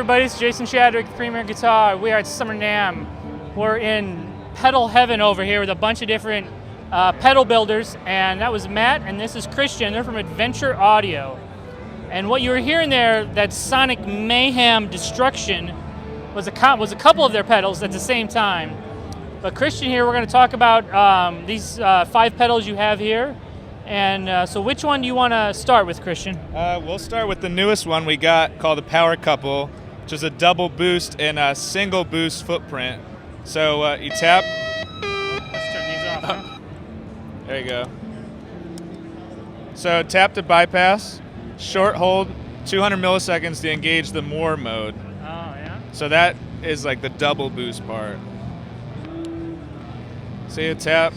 everybody, it's Jason Shadrick, Premier Guitar. We are at Summer NAMM. We're in pedal heaven over here with a bunch of different pedal builders, and that was Matt, and this is Christian. They're from Adventure Audio. And what you were hearing there, that sonic mayhem destruction, was a couple of their pedals at the same time. But Christian here, we're going to talk about these 5 pedals you have here. And so which one do you want to start with, Christian? We'll start with the newest one we got called the Power Couple, which is a double boost and a single boost footprint. So you tap. Let's turn these off. Huh? There you go. So tap to bypass, short hold, 200 milliseconds to engage the more mode. Oh, yeah? So that is like the double boost part. So you tap.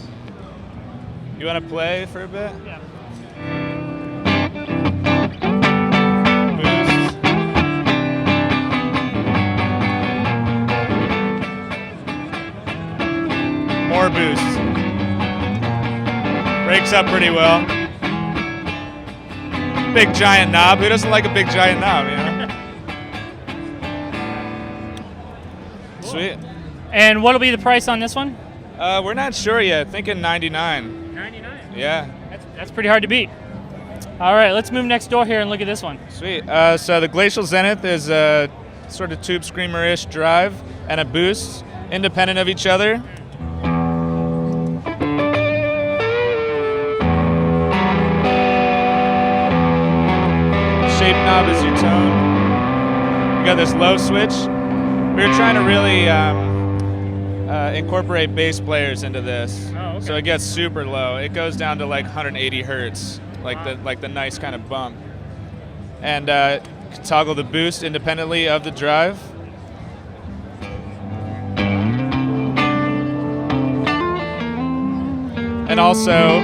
You want to play for a bit? Yeah. Boost. More boost. Breaks up pretty well. Big giant knob. Who doesn't like a big giant knob, you know? Cool. Sweet. And what'll be the price on this one? We're not sure yet. Thinking 99. 99. Yeah. That's pretty hard to beat. All right, let's move next door here and look at this one. Sweet. So the Glacial Zenith is a sort of tube screamer-ish drive and a boost, independent of each other. Shape knob is your tone. You got this low switch. We were trying to really incorporate bass players into this. Oh, okay. So it gets super low. It goes down to like 180 hertz, like the nice kind of bump. And toggle the boost independently of the drive. And also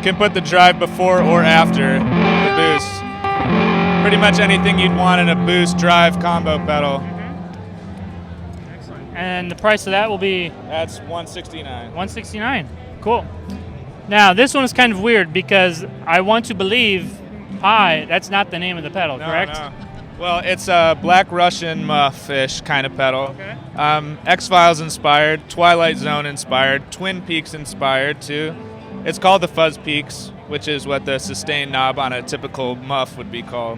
can put the drive before or after the boost. Pretty much anything you'd want in a boost drive combo pedal. And the price of that will be? That's $169. $169. Cool. Now, this one is kind of weird because I want to believe Pi, that's not the name of the pedal, correct? No. Well, it's a Black Russian muff-ish kind of pedal. Okay. X-Files inspired, Twilight Zone inspired, Twin Peaks inspired too. It's called the Fuzz Peaks, which is what the sustain knob on a typical muff would be called.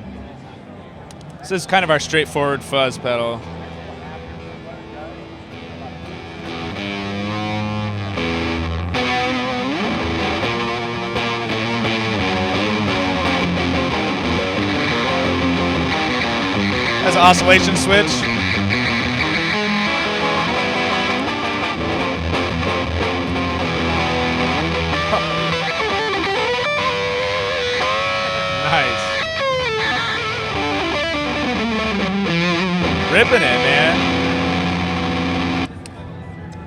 This is kind of our straightforward fuzz pedal. Has an oscillation switch. Nice. Ripping it, man.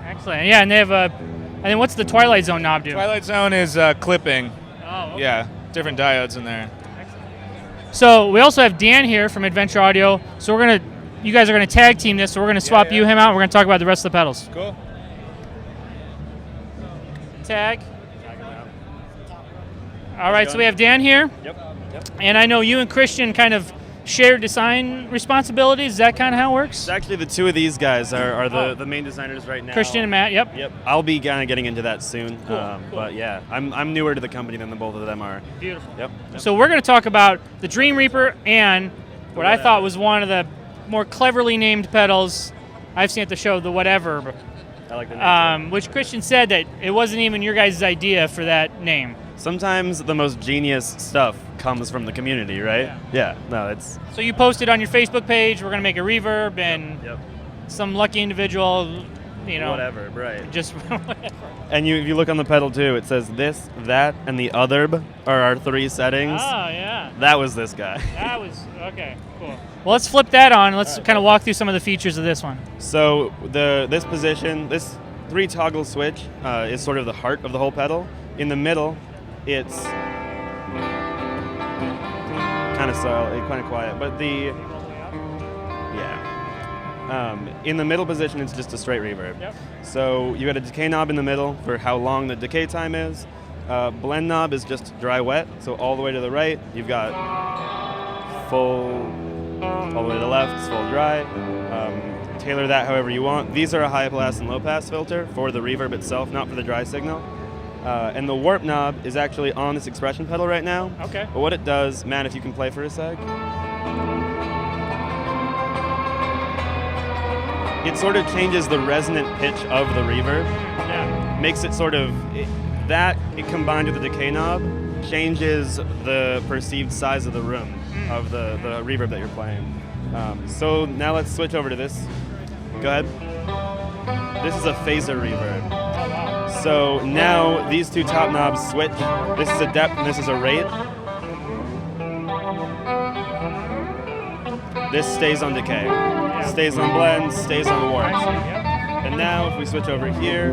Excellent. Yeah, and they have a. And then what's the Twilight Zone knob do? Twilight Zone is clipping. Oh, okay. Yeah, different diodes in there. So we also have Dan here from Adventure Audio. So you guys are gonna tag team this. So we're gonna swap him out. We're gonna talk about the rest of the pedals. Cool. Tag. All right. So we have Dan here. Yep. And I know you and Christian kind of share design responsibilities. Is that kind of how it works? It's actually the two of these guys are the main designers right now. Christian and Matt. Yep. Yep. I'll be kind of getting into that soon. Cool. But yeah, I'm newer to the company than the both of them are. Beautiful. Yep. So we're going to talk about the Dream Reaper and what I thought was one of the more cleverly named pedals I've seen at the show, the Whateverb. I like the name. Which Christian said that it wasn't even your guys' idea for that name. Sometimes the most genius stuff comes from the community, right? Yeah. No, it's. So you posted on your Facebook page, we're going to make a reverb, and Yep. some lucky individual, you know. Whatever, right. Just whatever. And if you look on the pedal too, it says this, that, and the otherb are our 3 settings. Oh, yeah. That was this guy. That was, okay, cool. Well, let's flip that on. Let's kind of walk through some of the features of this one. So this position, this 3 toggle switch is sort of the heart of the whole pedal. In the middle, it's kind of silent, kind of quiet, but in the middle position, it's just a straight reverb. Yep. So you got a decay knob in the middle for how long the decay time is. Blend knob is just dry wet, so all the way to the right, you've got full all the way to the left is full dry. Tailor that however you want. These are a high pass and low pass filter for the reverb itself, not for the dry signal. And the warp knob is actually on this expression pedal right now. Okay. But what it does, Matt, if you can play for a sec. It sort of changes the resonant pitch of the reverb. Yeah. Makes it sort of, it combined with the decay knob, changes the perceived size of the room of the reverb that you're playing. So now let's switch over to this. Go ahead. This is a phaser reverb. So now these two top knobs switch. This is a depth and this is a rate. This stays on decay. Stays on blend, stays on warp. And now if we switch over here,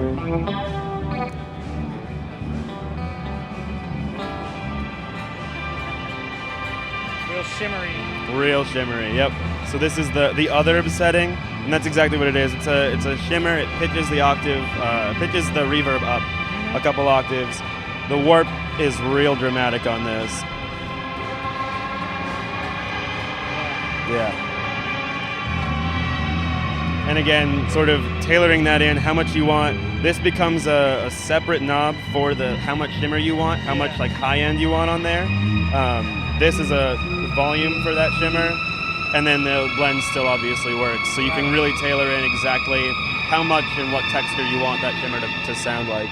Real shimmery. real shimmery, yep. So this is the Whateverb setting, and that's exactly what it is. It's a shimmer. It pitches the octave, pitches the reverb up a couple octaves. The warp is real dramatic on this. Yeah. And again, sort of tailoring that in, how much you want. This becomes a separate knob for the how much shimmer you want, how much like high end you want on there. This is a volume for that shimmer, and then the blend still obviously works. So you can really tailor in exactly how much and what texture you want that shimmer to sound like.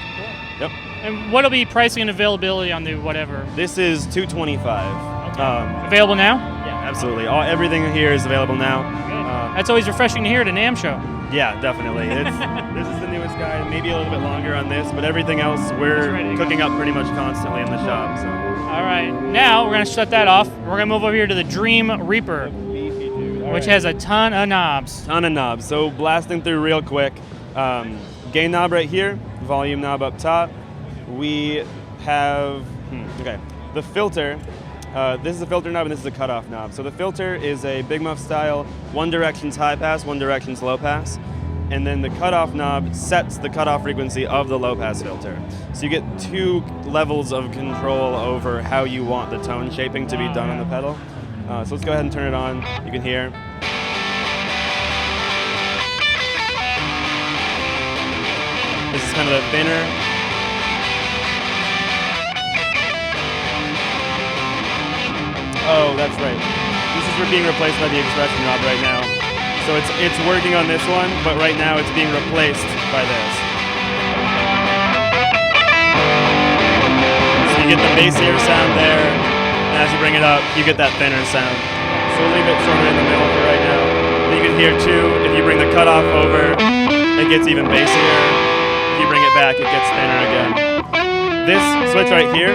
Yep. And what'll be pricing and availability on the whatever? This is $225. Available now? Yeah, absolutely. Everything here is available now. That's always refreshing to hear at a NAMM show. Yeah, definitely. This is the newest guy, maybe a little bit longer on this, but everything else we're cooking up pretty much constantly in the shop. So. All right, now we're gonna shut that off. We're gonna move over here to the Dream Reaper, which has a ton of knobs. Ton of knobs. So blasting through real quick. Gain knob right here, volume knob up top. We have, the filter. This is a filter knob and this is a cutoff knob. So the filter is a Big Muff style, one direction's high pass, one direction's low pass. And then the cutoff knob sets the cutoff frequency of the low pass filter. So you get two levels of control over how you want the tone shaping to be done on the pedal. So let's go ahead and turn it on. You can hear. This is kind of the thinner. Oh, that's right. This is being replaced by the expression knob right now. So it's working on this one, but right now it's being replaced by this. So you get the bassier sound there, and as you bring it up, you get that thinner sound. So we'll leave it sort of in the middle for right now. And you can hear too, if you bring the cutoff over, it gets even bassier. If you bring it back, it gets thinner again. This switch right here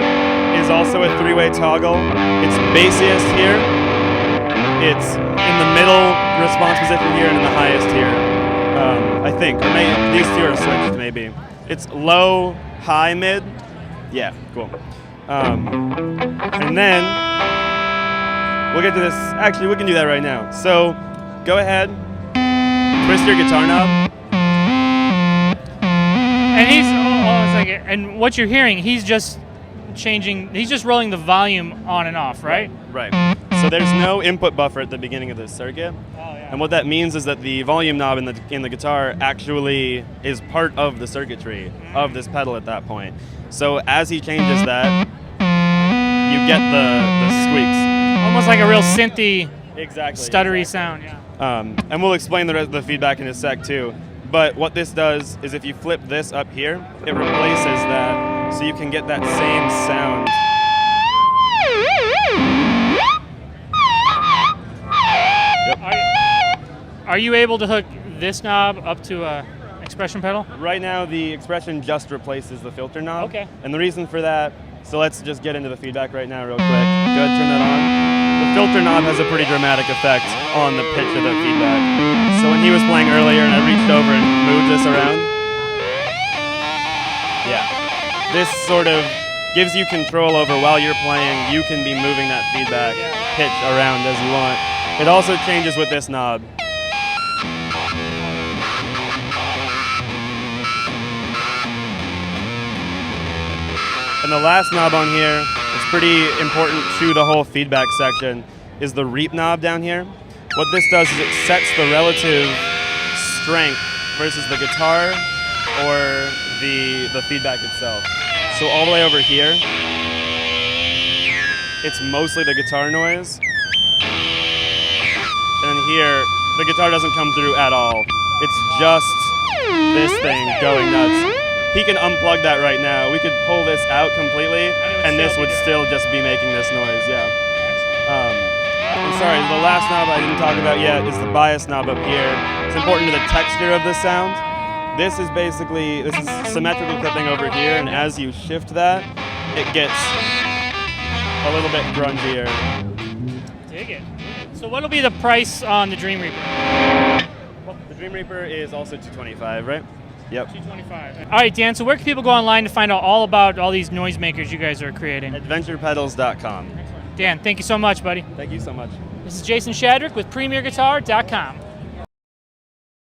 is also a three-way toggle. It's bassiest here. It's in the middle response position here and in the highest here. I think, or maybe these two are switched maybe. It's low, high, mid. Yeah, cool. And then we'll get to this. Actually, we can do that right now. So go ahead, twist your guitar knob. And and what you're hearing, he's just rolling the volume on and off, right? Right. So there's no input buffer at the beginning of this circuit. And what that means is that the volume knob in the guitar actually is part of the circuitry of this pedal at that point. So as he changes that, you get the squeaks. Almost like a real synthy, stuttery sound. Yeah. And we'll explain the rest of the feedback in a sec too. But what this does is if you flip this up here, it replaces that so you can get that same sound. Are you able to hook this knob up to a expression pedal? Right now, the expression just replaces the filter knob. Okay. And the reason for that, so let's just get into the feedback right now real quick. Go ahead, turn that on. The filter knob has a pretty dramatic effect on the pitch of the feedback. So when he was playing earlier and I reached over and moved this around, yeah. This sort of gives you control over while you're playing, you can be moving that feedback pitch around as you want. It also changes with this knob. And the last knob on here, it's pretty important to the whole feedback section, is the reap knob down here. What this does is it sets the relative strength versus the guitar or the feedback itself. So all the way over here, it's mostly the guitar noise. And then here, the guitar doesn't come through at all. It's just this thing going nuts. He can unplug that right now. We could pull this out completely, and this would still just be making this noise, yeah. I'm sorry, the last knob I didn't talk about yet is the bias knob up here. It's important to the texture of the sound. This is symmetrical clipping over here, and as you shift that, it gets a little bit grungier. Dig it. So what'll be the price on the Dream Reaper? Well, the Dream Reaper is also $225, right? Yep. $225. All right, Dan, so where can people go online to find out all about all these noisemakers you guys are creating? AdventurePedals.com. Dan, thank you so much, buddy. Thank you so much. This is Jason Shadrick with PremierGuitar.com.